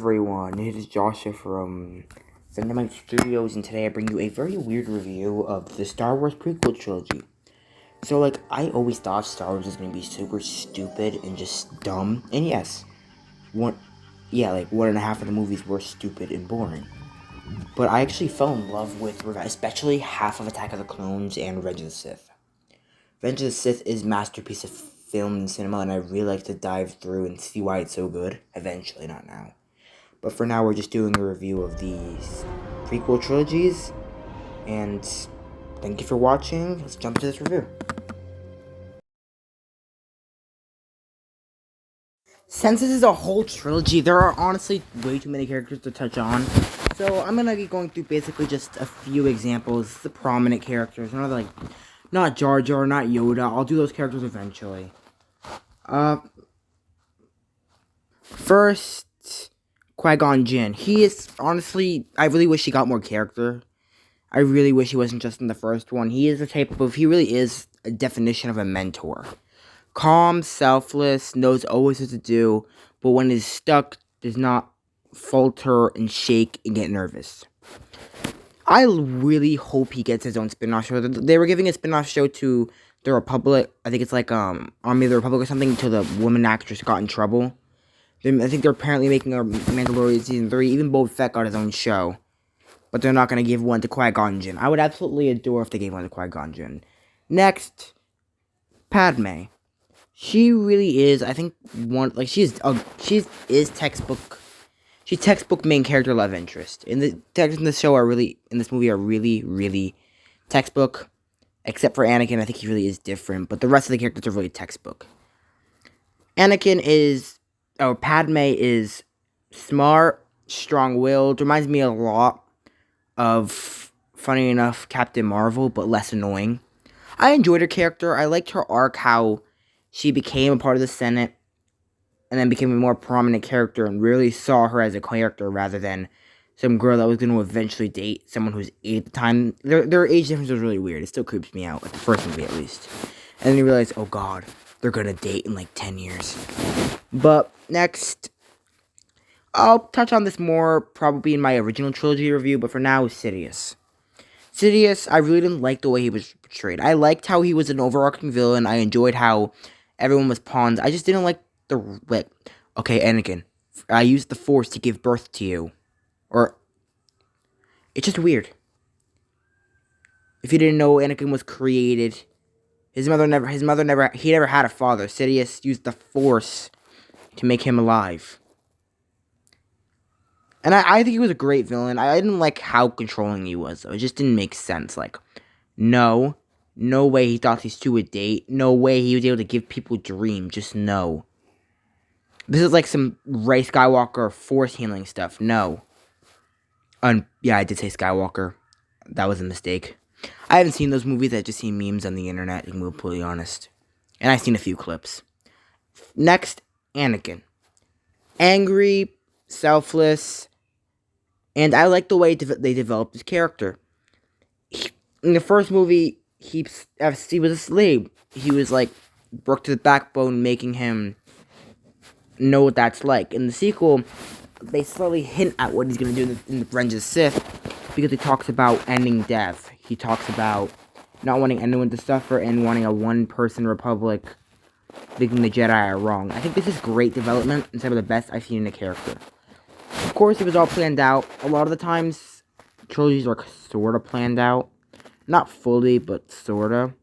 everyone, it is Joshua from Dynamite Studios, and today I bring you a very weird review of the Star Wars Prequel trilogy. So, I always thought Star Wars was going to be super stupid and just dumb, and yes, one and a half of the movies were stupid and boring. But I actually fell in love with, especially half of Attack of the Clones and Revenge of the Sith. Revenge of the Sith is a masterpiece of film and cinema, and I really like to dive through and see why it's so good, eventually, not now. But for now, we're just doing a review of these prequel trilogies, and thank you for watching. Let's jump into this review. Since this is a whole trilogy, there are honestly way too many characters to touch on. So I'm gonna be going through basically just a few examples, the prominent characters, not Jar Jar, not Yoda. I'll do those characters eventually. First, Qui-Gon Jinn. He is, honestly, I really wish he got more character. I really wish he wasn't just in the first one. He really is a definition of a mentor. Calm, selfless, knows always what to do, but when he's stuck, does not falter and shake and get nervous. I really hope he gets his own spin-off show. They were giving a spin-off show to the Republic. I think it's Army of the Republic or something, until the woman actress got in trouble. I think they're apparently making a Mandalorian Season 3. Even Boba Fett got his own show. But they're not going to give one to Qui-Gon Jinn. I would absolutely adore if they gave one to Qui-Gon Jinn. Next, Padme. She really is, I think, she's textbook main character love interest. In this movie are really, really textbook. Except for Anakin, I think he really is different. But the rest of the characters are really textbook. Padme is smart, strong-willed. Reminds me a lot of, funny enough, Captain Marvel, but less annoying. I enjoyed her character. I liked her arc, how she became a part of the Senate, and then became a more prominent character, and really saw her as a character rather than some girl that was going to eventually date someone who's 8 at the time. Their age difference was really weird. It still creeps me out, at the first movie at least. And then you realize, oh god, they're going to date in 10 years. But next, I'll touch on this more probably in my original trilogy review, but for now, Sidious. Sidious, I really didn't like the way he was portrayed. I liked how he was an overarching villain. I enjoyed how everyone was pawns. I just didn't like okay, Anakin, I used the Force to give birth to you. Or, it's just weird. If you didn't know, Anakin was created. He never had a father. Sidious used the Force to make him alive. And I think he was a great villain. I didn't like how controlling he was, though. It just didn't make sense. No way he thought these two would date. No way he was able to give people dreams. Just no. This is some Rey Skywalker Force healing stuff. No. Yeah, I did say Skywalker. That was a mistake. I haven't seen those movies. I've just seen memes on the internet, to be completely honest. And I've seen a few clips. Next, Anakin. Angry, selfless, and I like the way they developed his character. In the first movie, he was a slave. He was, broke to the backbone, making him know what that's like. In the sequel, they slowly hint at what he's going to do in the Revenge of the Sith, because he talks about ending death. He talks about not wanting anyone to suffer and wanting a one-person republic, thinking the Jedi are wrong. I think this is great development and some of the best I've seen in a character. Of course, it was all planned out. A lot of the times, trilogies are sort of planned out. Not fully, but sort of.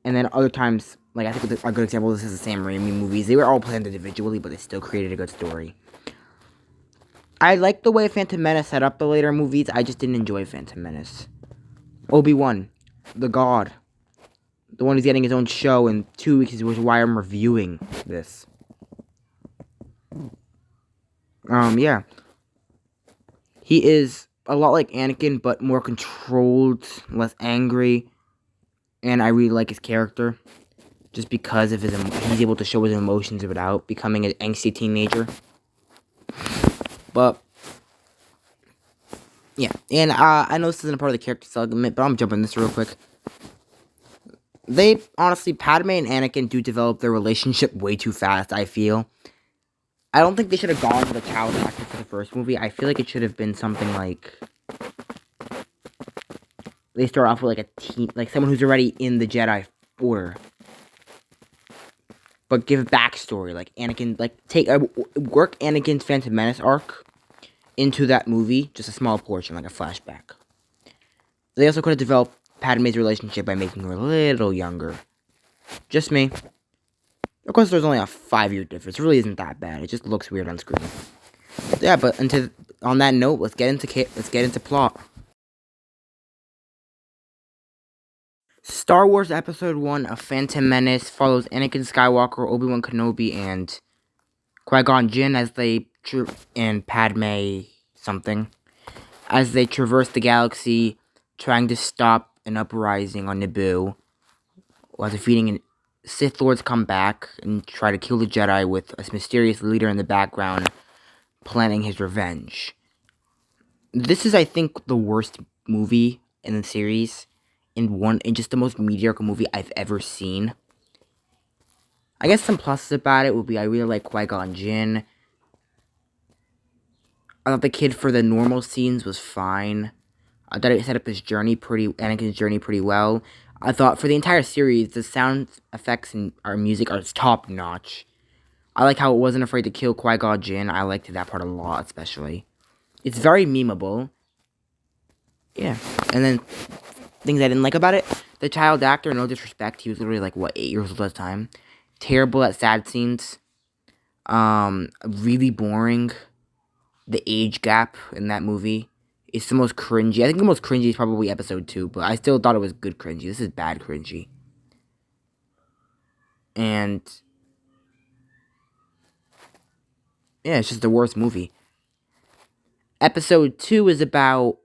And then other times, I think a good example of this is the Sam Raimi movies. They were all planned individually, but they still created a good story. I like the way Phantom Menace set up the later movies. I just didn't enjoy Phantom Menace. Obi-Wan, the God. The one who's getting his own show in 2 weeks, which is why I'm reviewing this. Yeah. He is a lot like Anakin, but more controlled, less angry. And I really like his character. Just because of he's able to show his emotions without becoming an angsty teenager. But, yeah. And I know this isn't a part of the character segment, but I'm jumping this real quick. Padme and Anakin do develop their relationship way too fast, I feel. I don't think they should have gone for the child actor for the first movie. I feel like it should have been something like they start off with like a teen, like someone who's already in the Jedi Order, but give a backstory, like Anakin, like work Anakin's Phantom Menace arc into that movie, just a small portion, like a flashback. They also could have developed Padme's relationship by making her a little younger. Just me. Of course, there's only a 5-year difference. It really isn't that bad. It just looks weird on screen. Yeah, but on that note, let's get into plot. Star Wars Episode 1: A Phantom Menace follows Anakin Skywalker, Obi-Wan Kenobi, and Qui-Gon Jinn and Padme something as they traverse the galaxy, trying to stop an uprising on Naboo, while defeating Sith Lords come back and try to kill the Jedi with a mysterious leader in the background planning his revenge. This is, I think, the worst movie in the series, in just the most mediocre movie I've ever seen. I guess some pluses about it would be I really like Qui-Gon Jinn. I thought the kid for the normal scenes was fine. I thought it set up Anakin's journey pretty well. I thought for the entire series, the sound effects and our music are top notch. I like how it wasn't afraid to kill Qui-Gon Jinn. I liked that part a lot, especially. It's very memeable. Yeah. And then, things I didn't like about it. The child actor, no disrespect, he was literally like, 8 years old at the time. Terrible at sad scenes. Really boring. The age gap in that movie is the most cringy. I think the most cringy is probably episode 2, but I still thought it was good cringy. This is bad cringy. And yeah, it's just the worst movie. Episode 2 is about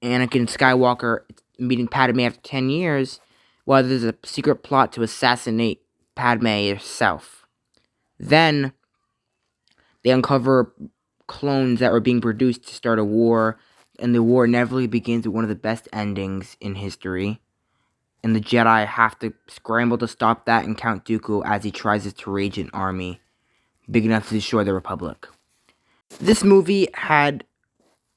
Anakin Skywalker meeting Padme after 10 years, while there's a secret plot to assassinate Padme herself. Then, they uncover clones that were being produced to start a war, and the war inevitably begins with one of the best endings in history. And the Jedi have to scramble to stop that and Count Dooku as he tries to raise an army big enough to destroy the Republic. This movie had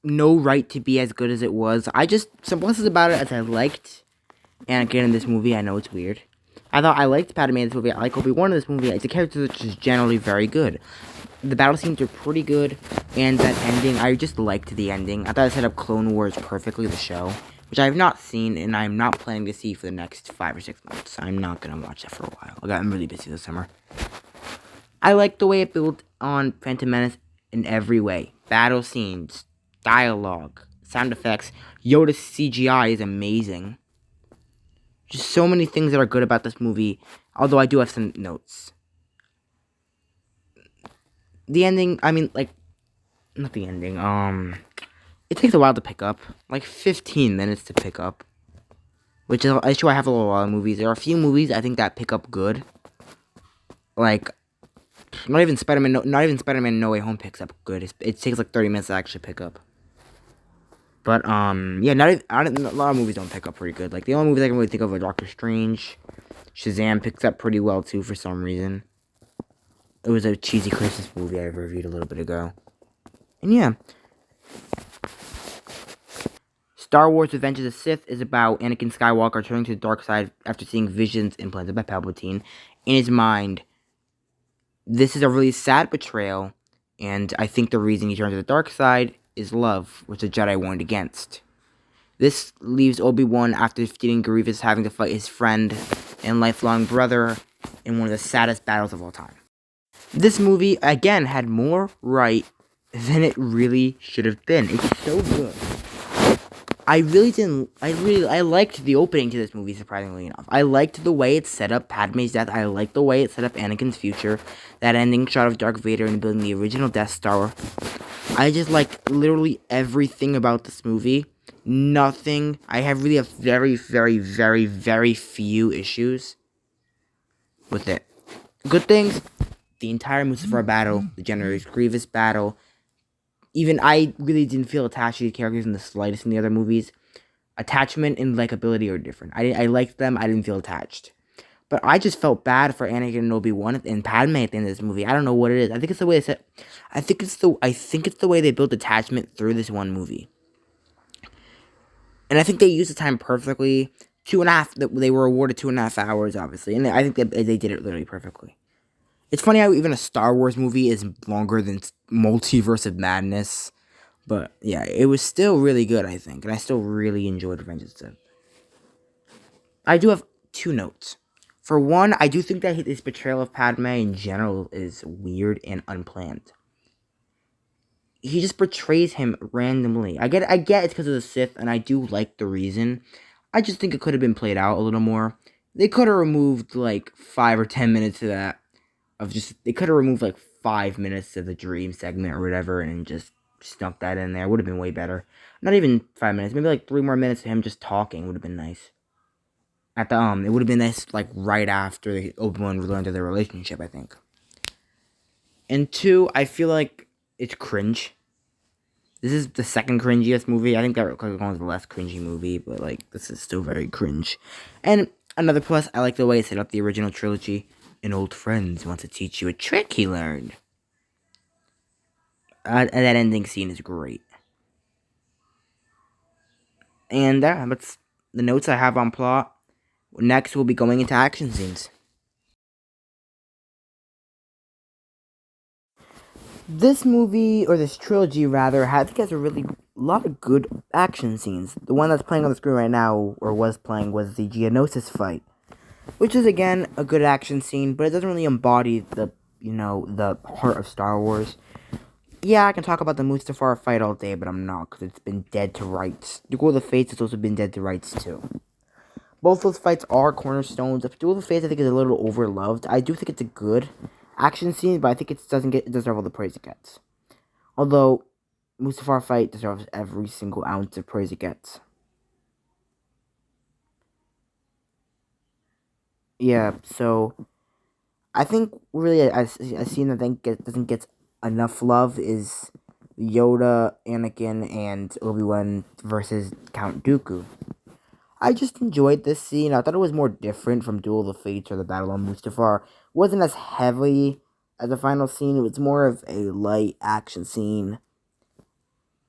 no right to be as good as it was. Some pluses about it as I liked Anakin in this movie. I know it's weird. I liked Padme in this movie. I like Obi-Wan in this movie. The characters are just generally very good. The battle scenes are pretty good, and that ending, I just liked the ending. I thought it set up Clone Wars perfectly, the show, which I have not seen, and I'm not planning to see for the next 5 or 6 months. I'm not going to watch that for a while. I'm really busy this summer. I like the way it built on Phantom Menace in every way. Battle scenes, dialogue, sound effects, Yoda's CGI is amazing. Just so many things that are good about this movie, although I do have some notes. The ending, not the ending, it takes a while to pick up. Like 15 minutes to pick up. Which is an issue I have a lot of movies. There are a few movies I think that pick up good. Like, not even Spider-Man No Way Home picks up good. It takes like 30 minutes to actually pick up. But, yeah, a lot of movies don't pick up pretty good. Like, the only movies I can really think of are Doctor Strange. Shazam picks up pretty well, too, for some reason. It was a cheesy Christmas movie I reviewed a little bit ago. And yeah. Star Wars Revenge of the Sith is about Anakin Skywalker turning to the dark side after seeing visions implanted by Palpatine in his mind. This is a really sad betrayal, and I think the reason he turned to the dark side is love, which the Jedi warned against. This leaves Obi-Wan, after defeating Grievous, having to fight his friend and lifelong brother in one of the saddest battles of all time. This movie, again, had more right than it really should have been. It's so good. I liked the opening to this movie, surprisingly enough. I liked the way it set up Padme's death. I liked the way it set up Anakin's future. That ending shot of Darth Vader and building the original Death Star. I just liked literally everything about this movie. Nothing. I really have very, very, very, very few issues with it. Good things, the entire Mustafar battle, the General Grievous battle. Even I really didn't feel attached to the characters in the slightest in the other movies. Attachment and likability are different. I liked them, I didn't feel attached. But I just felt bad for Anakin and Obi-Wan and Padme at the end of this movie. I don't know what it is. I think it's the way they said. I think it's the way they built attachment through this one movie, and I think they used the time perfectly. 2.5. They were awarded 2.5 hours, obviously, and I think they did it literally perfectly. It's funny how even a Star Wars movie is longer than Multiverse of Madness, but yeah, it was still really good, I think, and I still really enjoyed Revenge of the Sith. I do have two notes. For one, I do think that his portrayal of Padme in general is weird and unplanned. He just portrays him randomly. I get it's because of the Sith, and I do like the reason. I just think it could have been played out a little more. They could have removed like 5 or 10 minutes of that. They could have removed like 5 minutes of the dream segment or whatever, and just snuck that in there. Would have been way better. Not even 5 minutes, maybe like 3 more minutes of him just talking would have been nice. It would have been nice like right after Obi-Wan learned of their relationship, I think. And two, I feel like it's cringe. This is the second cringiest movie. I think that one was the less cringy movie, but like this is still very cringe. And another plus, I like the way it set up the original trilogy. An old friend wants to teach you a trick he learned. And that ending scene is great. And that's the notes I have on plot. Next, we'll be going into action scenes. This movie, or this trilogy rather, I think has a really lot of good action scenes. The one that's playing on the screen right now, or was playing, was the Geonosis fight, which is again a good action scene, but it doesn't really embody the heart of Star Wars. Yeah, I can talk about the Mustafar fight all day, but I'm not, because it's been dead to rights. Duel of the Fates has also been dead to rights too. Both those fights are cornerstones. Duel of the Fates, I think, is a little overloved. I do think it's a good action scene, but I think it deserve all the praise it gets. Although Mustafar fight deserves every single ounce of praise it gets. Yeah, so I think really a scene that I think doesn't get enough love is Yoda, Anakin, and Obi-Wan versus Count Dooku. I just enjoyed this scene. I thought it was more different from Duel of the Fates or the Battle of Mustafar. It wasn't as heavy as the final scene. It was more of a light action scene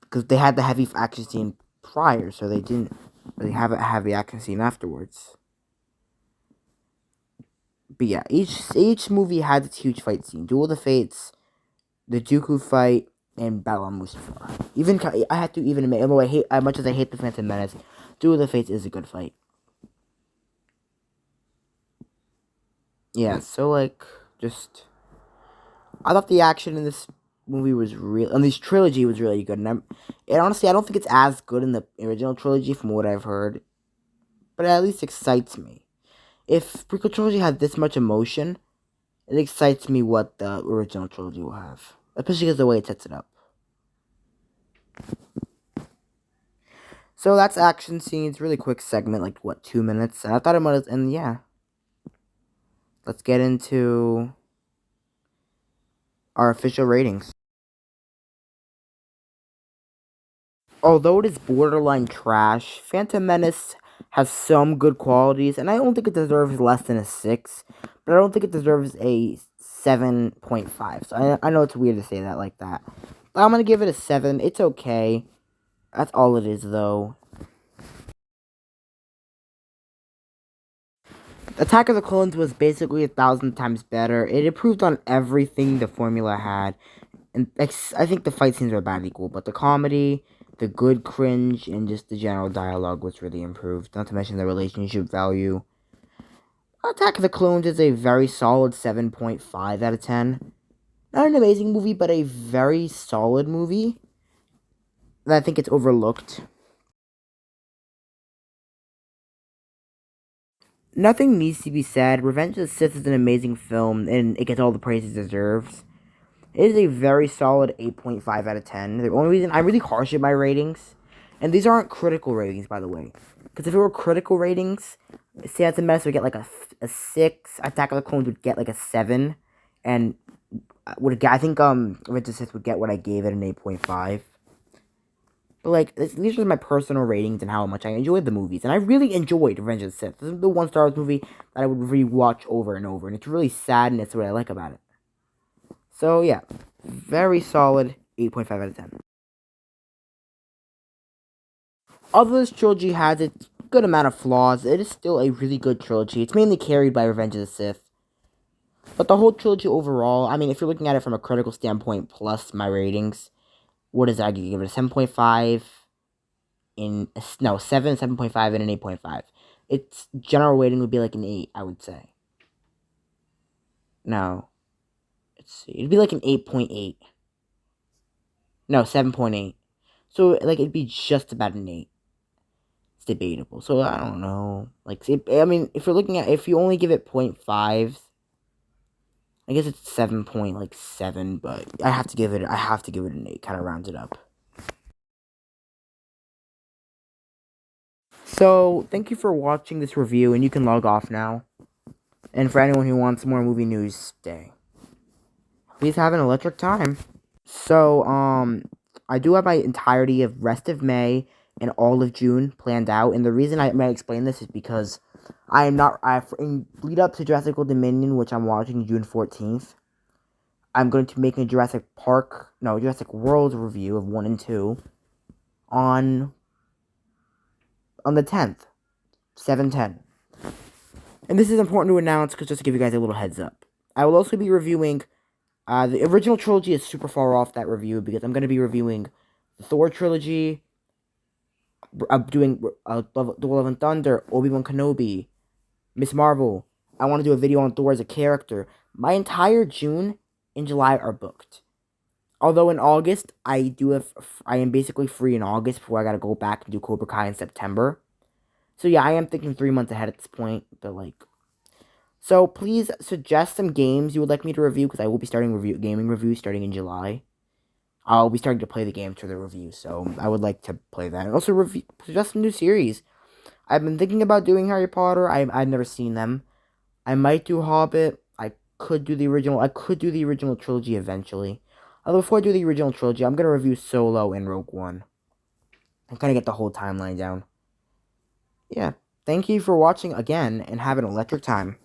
because they had the heavy action scene prior, so they didn't really have a heavy action scene afterwards. But yeah, each movie had its huge fight scene. Duel of the Fates, the Dooku fight, and Battle of Mustafar. Even I had to even admit, although I hate as much as I hate the Phantom Menace, Duel of the Fates is a good fight. Yeah, so like just I thought the action in this movie was real, and this trilogy was really good. And honestly, I don't think it's as good in the original trilogy from what I've heard, but it at least excites me. If prequel trilogy had this much emotion, it excites me what the original trilogy will have, especially because of the way it sets it up. So that's action scenes, really quick segment, like what 2 minutes, and I thought it might, and yeah, let's get into our official ratings. Although it is borderline trash, Phantom Menace has some good qualities, and I don't think it deserves less than a 6, but I don't think it deserves a 7.5. So I know it's weird to say that like that. But I'm going to give it a 7. It's okay. That's all it is, though. Attack of the Clones was basically 1,000 times better. It improved on everything the formula had. And I think the fight scenes are about equal, but the comedy, the good cringe, and just the general dialogue was really improved. Not to mention the relationship value. Attack of the Clones is a very solid 7.5 out of 10. Not an amazing movie, but a very solid movie. And I think it's overlooked. Nothing needs to be said. Revenge of the Sith is an amazing film, and it gets all the praise it deserves. It is a very solid 8.5 out of 10. The only reason I'm really harsh at my ratings, and these aren't critical ratings, by the way, because if it were critical ratings, Phantom Menace would get like a 6, Attack of the Clones would get like a 7, and I think Revenge of the Sith would get what I gave it, an 8.5. But like, these are my personal ratings and how much I enjoyed the movies, and I really enjoyed Revenge of the Sith. This is the one Star Wars movie that I would rewatch over and over, and it's really sad, and it's what I like about it. So yeah, very solid 8.5 out of 10. Although this trilogy has its good amount of flaws, it is still a really good trilogy. It's mainly carried by Revenge of the Sith. But the whole trilogy overall, I mean, if you're looking at it from a critical standpoint plus my ratings, what is that? I could give it a 7.5 in, no, 7, 7.5, and an 8.5. Its general rating would be like an 8, I would say. No. Let's see. It'd be like an 8.8. No, 7.8. So, like, it'd be just about an 8. It's debatable. So, I don't know. Like, I mean, if you're looking at, if you only give it 0.5s, I guess it's 7.7, but I have to give it an 8, kind of round it up. So, thank you for watching this review, and you can log off now. And for anyone who wants more movie news, stay. Please have an electric time. So, I do have my entirety of rest of May and all of June planned out, and the reason I may explain this is because in lead up to Jurassic World Dominion, which I'm watching June 14th, I'm going to make a Jurassic World review of 1 and 2 on the 10th, 7/10. And this is important to announce, because just to give you guys a little heads up. I will also be reviewing, the original trilogy is super far off that review, because I'm going to be reviewing the Thor trilogy, I'm doing Thor Love and Thunder, Obi-Wan Kenobi, Miss Marvel. I want to do a video on Thor as a character. My entire June and July are booked. Although in August, I am basically free in August before I gotta go back and do Cobra Kai in September. So yeah, I am thinking 3 months ahead at this point, but like... So please suggest some games you would like me to review, because I will be starting gaming reviews starting in July. I'll be starting to play the games for the review, so I would like to play that. And also suggest some new series. I've been thinking about doing Harry Potter. I've never seen them. I might do Hobbit. I could do the original trilogy eventually. Although before I do the original trilogy, I'm gonna review Solo and Rogue One. And kind of get the whole timeline down. Yeah. Thank you for watching again, and have an electric time.